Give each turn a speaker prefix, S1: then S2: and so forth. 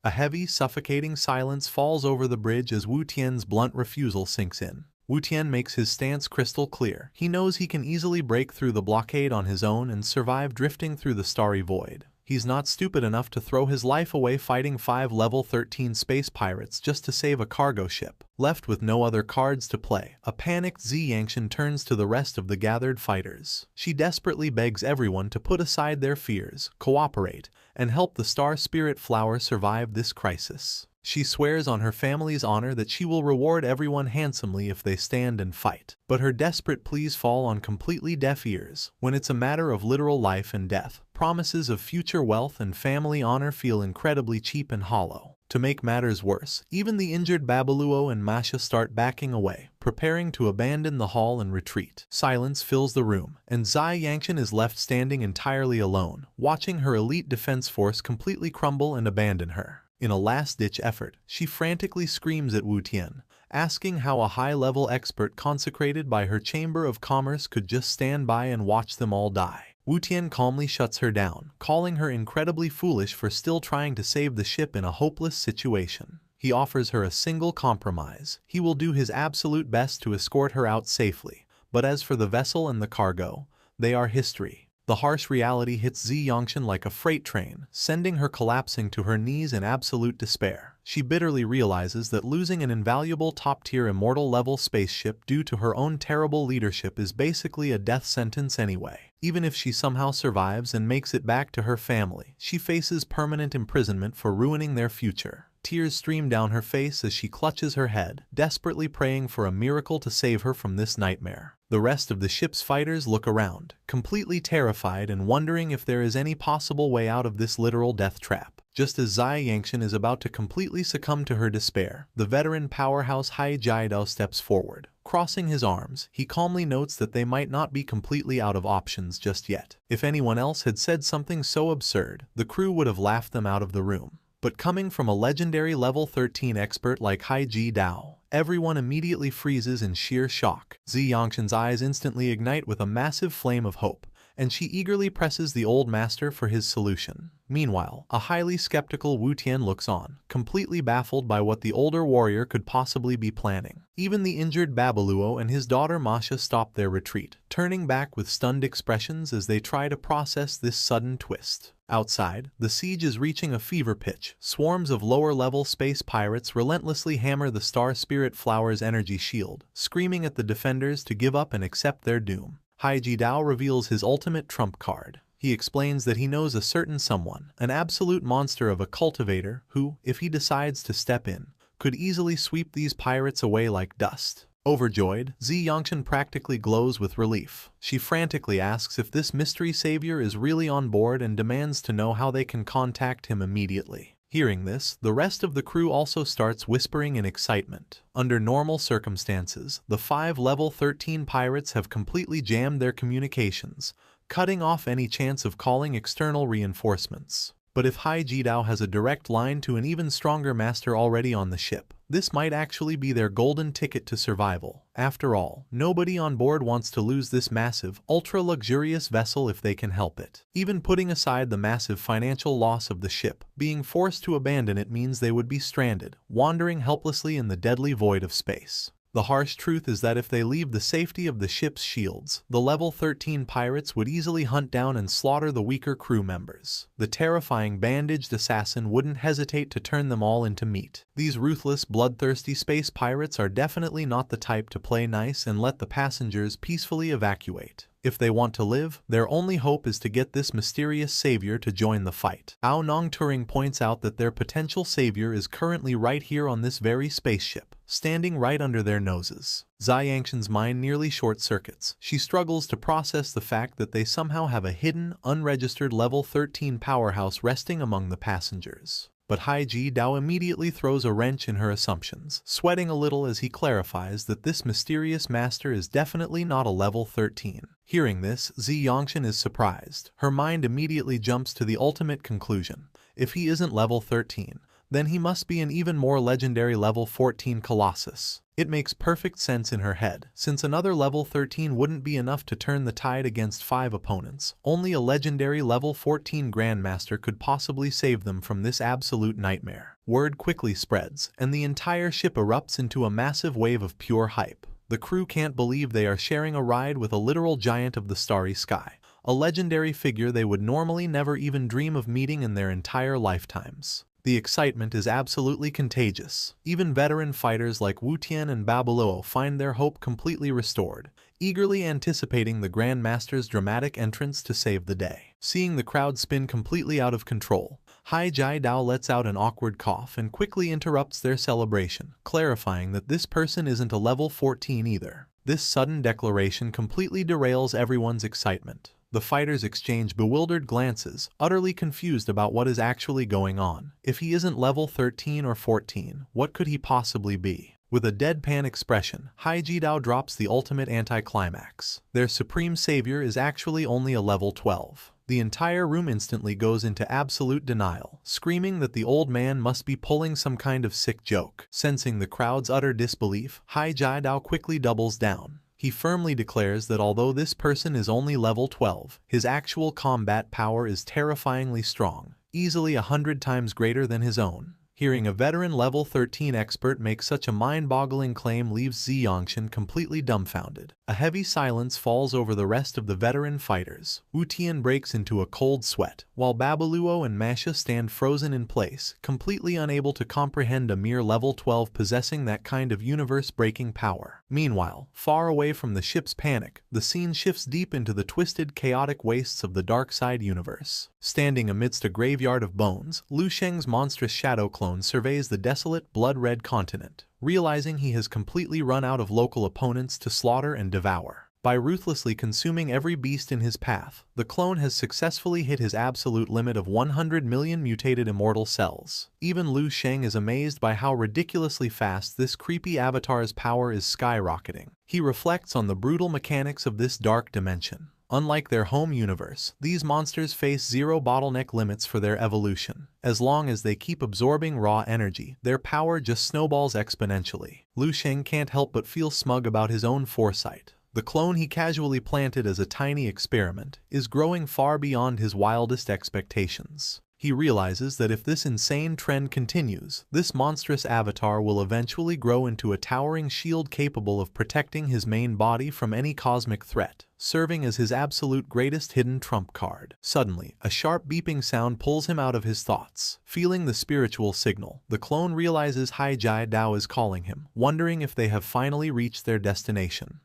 S1: A heavy, suffocating silence falls over the bridge as Wu Tian's blunt refusal sinks in. Wu Tian makes his stance crystal clear. He knows he can easily break through the blockade on his own and survive drifting through the starry void. He's not stupid enough to throw his life away fighting 5 level 13 space pirates just to save a cargo ship. Left with no other cards to play, a panicked Zhi Yangchen turns to the rest of the gathered fighters. She desperately begs everyone to put aside their fears, cooperate, and help the Star Spirit Flower survive this crisis. She swears on her family's honor that she will reward everyone handsomely if they stand and fight. But her desperate pleas fall on completely deaf ears. When it's a matter of literal life and death, promises of future wealth and family honor feel incredibly cheap and hollow. To make matters worse, even the injured Babaluo and Masha start backing away, preparing to abandon the hall and retreat. Silence fills the room, and Zhi Yangchen is left standing entirely alone, watching her elite defense force completely crumble and abandon her. In a last-ditch effort, she frantically screams at Wu Tian, asking how a high-level expert consecrated by her Chamber of Commerce could just stand by and watch them all die. Wu Tian calmly shuts her down, calling her incredibly foolish for still trying to save the ship in a hopeless situation. He offers her a single compromise. He will do his absolute best to escort her out safely, but as for the vessel and the cargo, they are history. The harsh reality hits Zhi Yangchen like a freight train, sending her collapsing to her knees in absolute despair. She bitterly realizes that losing an invaluable top-tier immortal-level spaceship due to her own terrible leadership is basically a death sentence anyway. Even if she somehow survives and makes it back to her family, she faces permanent imprisonment for ruining their future. Tears stream down her face as she clutches her head, desperately praying for a miracle to save her from this nightmare. The rest of the ship's fighters look around, completely terrified and wondering if there is any possible way out of this literal death trap. Just as Zhi Yangchen is about to completely succumb to her despair, the veteran powerhouse Hai Jiadao steps forward. Crossing his arms, he calmly notes that they might not be completely out of options just yet. If anyone else had said something so absurd, the crew would have laughed them out of the room. But coming from a legendary level 13 expert like Hai Jiadao, everyone immediately freezes in sheer shock. Zhi Yangchen's eyes instantly ignite with a massive flame of hope, and she eagerly presses the old master for his solution. Meanwhile, a highly skeptical Wu Tian looks on, completely baffled by what the older warrior could possibly be planning. Even the injured Babaluo and his daughter Masha stop their retreat, turning back with stunned expressions as they try to process this sudden twist. Outside, the siege is reaching a fever pitch. Swarms of lower-level space pirates relentlessly hammer the Star Spirit Flower's energy shield, screaming at the defenders to give up and accept their doom. Hai Jiadao reveals his ultimate trump card. He explains that he knows a certain someone, an absolute monster of a cultivator who, if he decides to step in, could easily sweep these pirates away like dust. Overjoyed, Zhi Yangchen practically glows with relief. She frantically asks if this mystery savior is really on board and demands to know how they can contact him immediately. Hearing this, the rest of the crew also starts whispering in excitement. Under normal circumstances, the 5 level 13 pirates have completely jammed their communications, cutting off any chance of calling external reinforcements. But if Hai Jiadao has a direct line to an even stronger master already on the ship, this might actually be their golden ticket to survival. After all, nobody on board wants to lose this massive, ultra-luxurious vessel if they can help it. Even putting aside the massive financial loss of the ship, being forced to abandon it means they would be stranded, wandering helplessly in the deadly void of space. The harsh truth is that if they leave the safety of the ship's shields, the level 13 pirates would easily hunt down and slaughter the weaker crew members. The terrifying bandaged assassin wouldn't hesitate to turn them all into meat. These ruthless, bloodthirsty space pirates are definitely not the type to play nice and let the passengers peacefully evacuate. If they want to live, their only hope is to get this mysterious savior to join the fight. Ao Nong Turing points out that their potential savior is currently right here on this very spaceship, standing right under their noses. Zhi Yangchen's mind nearly short-circuits. She struggles to process the fact that they somehow have a hidden, unregistered level 13 powerhouse resting among the passengers. But Hai Jiadao immediately throws a wrench in her assumptions, sweating a little as he clarifies that this mysterious master is definitely not a level 13. Hearing this, Zhi Yangchen is surprised. Her mind immediately jumps to the ultimate conclusion. If he isn't level 13, then he must be an even more legendary level 14 Colossus. It makes perfect sense in her head, since another level 13 wouldn't be enough to turn the tide against 5 opponents. Only a legendary level 14 Grandmaster could possibly save them from this absolute nightmare. Word quickly spreads, and the entire ship erupts into a massive wave of pure hype. The crew can't believe they are sharing a ride with a literal giant of the starry sky, a legendary figure they would normally never even dream of meeting in their entire lifetimes. The excitement is absolutely contagious. Even veteran fighters like Wu Tian and Babaluo find their hope completely restored, eagerly anticipating the Grand Master's dramatic entrance to save the day. Seeing the crowd spin completely out of control, Hai Jai Dao lets out an awkward cough and quickly interrupts their celebration, clarifying that this person isn't a level 14 either. This sudden declaration completely derails everyone's excitement. The fighters exchange bewildered glances, utterly confused about what is actually going on. If he isn't level 13 or 14, what could he possibly be? With a deadpan expression, Hai Jidao drops the ultimate anticlimax. Their supreme savior is actually only a level 12. The entire room instantly goes into absolute denial, screaming that the old man must be pulling some kind of sick joke. Sensing the crowd's utter disbelief, Hai Jidao quickly doubles down. He firmly declares that although this person is only level 12, his actual combat power is terrifyingly strong, easily 100 times greater than his own. Hearing a veteran level 13 expert make such a mind-boggling claim leaves Zi Yongshan completely dumbfounded. A heavy silence falls over the rest of the veteran fighters. Wu Tian breaks into a cold sweat, while Babaluo and Masha stand frozen in place, completely unable to comprehend a mere level 12 possessing that kind of universe-breaking power. Meanwhile, far away from the ship's panic, the scene shifts deep into the twisted, chaotic wastes of the dark side universe. Standing amidst a graveyard of bones, Lu Sheng's monstrous shadow clone surveys the desolate, blood-red continent, realizing he has completely run out of local opponents to slaughter and devour. By ruthlessly consuming every beast in his path, the clone has successfully hit his absolute limit of 100 million mutated immortal cells. Even Lu Sheng is amazed by how ridiculously fast this creepy avatar's power is skyrocketing. He reflects on the brutal mechanics of this dark dimension. Unlike their home universe, these monsters face zero bottleneck limits for their evolution. As long as they keep absorbing raw energy, their power just snowballs exponentially. Lu Sheng can't help but feel smug about his own foresight. The clone he casually planted as a tiny experiment is growing far beyond his wildest expectations. He realizes that if this insane trend continues, this monstrous avatar will eventually grow into a towering shield capable of protecting his main body from any cosmic threat, serving as his absolute greatest hidden trump card. Suddenly, a sharp beeping sound pulls him out of his thoughts. Feeling the spiritual signal, the clone realizes Hai Jai Dao is calling him, wondering if they have finally reached their destination.